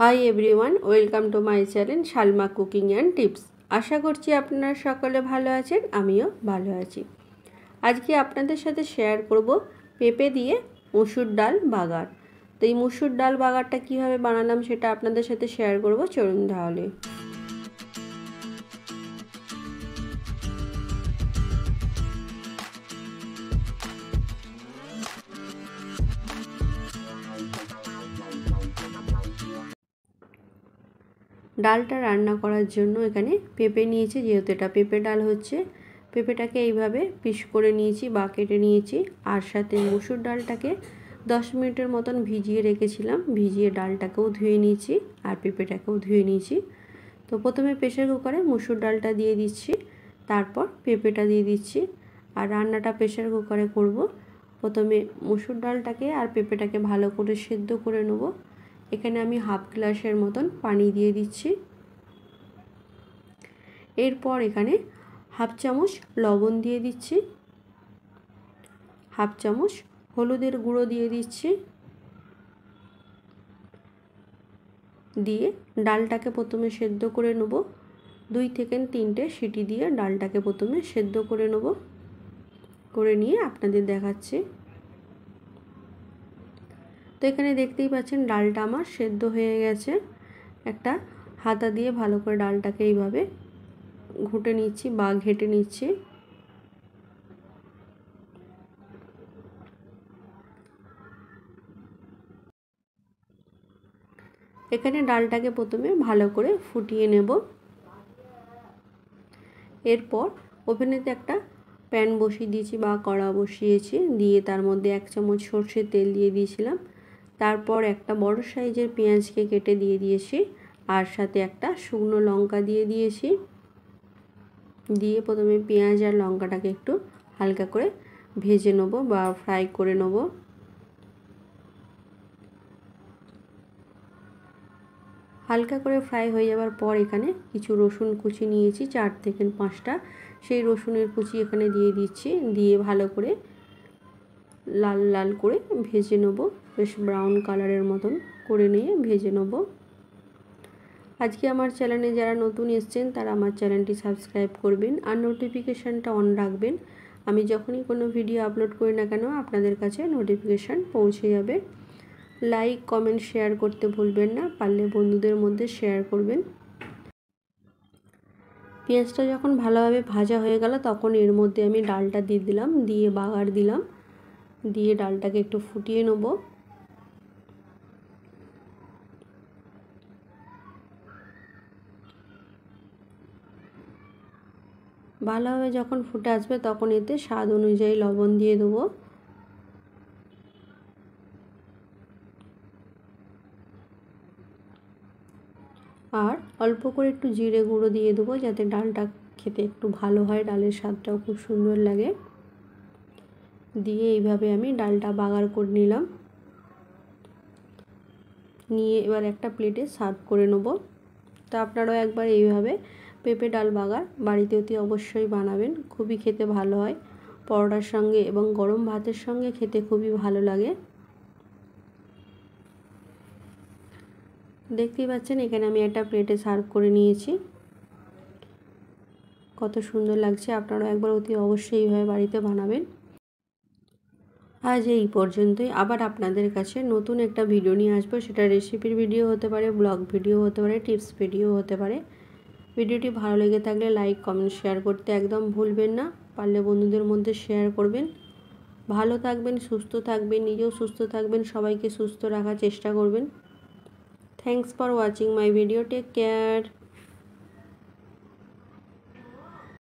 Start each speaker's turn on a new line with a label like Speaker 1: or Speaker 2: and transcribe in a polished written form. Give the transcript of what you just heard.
Speaker 1: High everyone, welcome to my channel Salma cooking and tips. আশা করছি আপনারা সকলে ভালো আছেন, আমিও ভালো আছি। আজকে আপনাদের সাথে শেয়ার করব পেঁপে দিয়ে মুসুর ডাল বাগার। তো এই মুসুর ডাল বাগারটা কীভাবে বানালাম সেটা আপনাদের সাথে শেয়ার করব, চলুন তাহলে। ডালটা রান্না করার জন্য এখানে পেঁপে নিয়েছি, যেহেতু এটা পেঁপে ডাল হচ্ছে। পেঁপেটাকে এইভাবে পিস করে নিয়েছি বা কেটে নিয়েছি, আর সাথে মুসুর ডালটাকে 10 মিনিটের মতন ভিজিয়ে রেখেছিলাম। ভিজিয়ে ডালটাকেও ধুয়ে নিয়েছি আর পেঁপেটাকেও ধুয়ে নিয়েছি। তো প্রথমে প্রেসার কুকারে মুসুর ডালটা দিয়ে দিচ্ছি, তারপর পেঁপেটা দিয়ে দিচ্ছি। আর রান্নাটা প্রেসার কুকারে করব। প্রথমে মুসুর ডালটাকে আর পেঁপেটাকে ভালো করে সেদ্ধ করে নেব। এখানে আমি হাফ গ্লাসের মতন পানি দিয়ে দিচ্ছি। এরপর এখানে হাফ চামচ লবণ দিয়ে দিচ্ছি, হাফ চামচ হলুদের গুঁড়ো দিয়ে দিচ্ছি। দিয়ে ডালটাকে প্রথমে সেদ্ধ করে নেব। 2 থেকে 3টে সিটি দিয়ে ডালটাকে প্রথমে সেদ্ধ করে নেব। করে নিয়ে আপনাদের দেখাচ্ছি। তো এখানে দেখতেই পাচ্ছেন ডালটা আমার সেদ্ধ হয়ে গেছে। একটা হাতা দিয়ে ভালো করে ডালটাকে এইভাবে ঘুটে নিচ্ছি বা ঘেটে নিচ্ছি। এখানে ডালটাকে প্রথমে ভালো করে ফুটিয়ে নেব। এরপর ওভেনেতে একটা প্যান বসিয়ে দিয়েছি বা কড়া বসিয়েছি, দিয়ে তার মধ্যে 1 চামচ সর্ষের তেল দিয়ে দিয়েছিলাম। তারপর একটা বড় সাইজের পেঁয়াজকে কেটে দিয়ে দিয়েছি, আর সাথে একটা শুকনো লঙ্কা দিয়ে দিয়েছি। দিয়ে প্রথমে পেঁয়াজ আর লঙ্কাটাকে একটু হালকা করে ভেজে নেব বা ফ্রাই করে নেব। হালকা করে ফ্রাই হয়ে যাওয়ার পর এখানে কিছু রসুন কুচি নিয়েছি, 4 থেকে 5টা। সেই রসুনের কুচি এখানে দিয়ে দিচ্ছি। দিয়ে ভালো করে লাল লাল করে ভেজে নেব, বেশ ব্রাউন কালারের মতন করে নিয়ে ভেজে নেব। আজকে আমার চ্যানেলে যারা নতুন এসেছেন তারা আমার চ্যানেলটি সাবস্ক্রাইব করবেন আর নোটিফিকেশানটা অন রাখবেন। আমি যখনই কোনো ভিডিও আপলোড করি না কেন আপনাদের কাছে নোটিফিকেশান পৌঁছে যাবে। লাইক কমেন্ট শেয়ার করতে ভুলবেন না, পারলে বন্ধুদের মধ্যে শেয়ার করবেন। পেঁয়াজটা যখন ভালোভাবে ভাজা হয়ে গেল তখন এর মধ্যে আমি ডালটা দিয়ে দিলাম, দিয়ে বাগার দিলাম। দিয়ে ডালটাকে একটু ফুটিয়ে নেব। ভালোভাবে যখন ফুটে আসবে তখন এতে স্বাদ অনুযায়ী লবণ দিয়ে দেবো। আর অল্প করে একটু জিরে গুঁড়ো দিয়ে দেবো, যাতে ডালটা খেতে একটু ভালো হয়, ডালের স্বাদটাও খুব সুন্দর লাগে। দিয়ে এইভাবে আমি ডালটা বাগার করে নিলাম। নিয়ে এবার একটা প্লেটে সার্ভ করে নেব। তা আপনারাও একবার এইভাবে পেঁপে ডাল বাগার বাড়িতে অতি অবশ্যই বানাবেন, খুবই খেতে ভালো হয়। পরোটার সঙ্গে এবং গরম ভাতের সঙ্গে খেতে খুবই ভালো লাগে। দেখতেই পাচ্ছেন এখানে আমি একটা প্লেটে সার্ভ করে নিয়েছি। কত সুন্দর লাগছে, আপনারাও একবার অতি অবশ্যই এইভাবে বাড়িতে বানাবেন। আজ এই পর্যন্তই। আবার আপনাদের কাছে নতুন একটা ভিডিও নিয়ে আসবো। সেটা রেসিপির ভিডিও হতে পারে, ব্লগ ভিডিও হতে পারে, টিপস ভিডিও হতে পারে। ভিডিওটি ভালো লেগে থাকলে লাইক কমেন্ট শেয়ার করতে একদম ভুলবেন না, পারলে বন্ধুদের মধ্যে শেয়ার করবেন। ভালো থাকবেন, সুস্থ থাকবেন, নিজেও সুস্থ থাকবেন, সবাইকে সুস্থ রাখার চেষ্টা করবেন। Thanks for watching my video. Take care.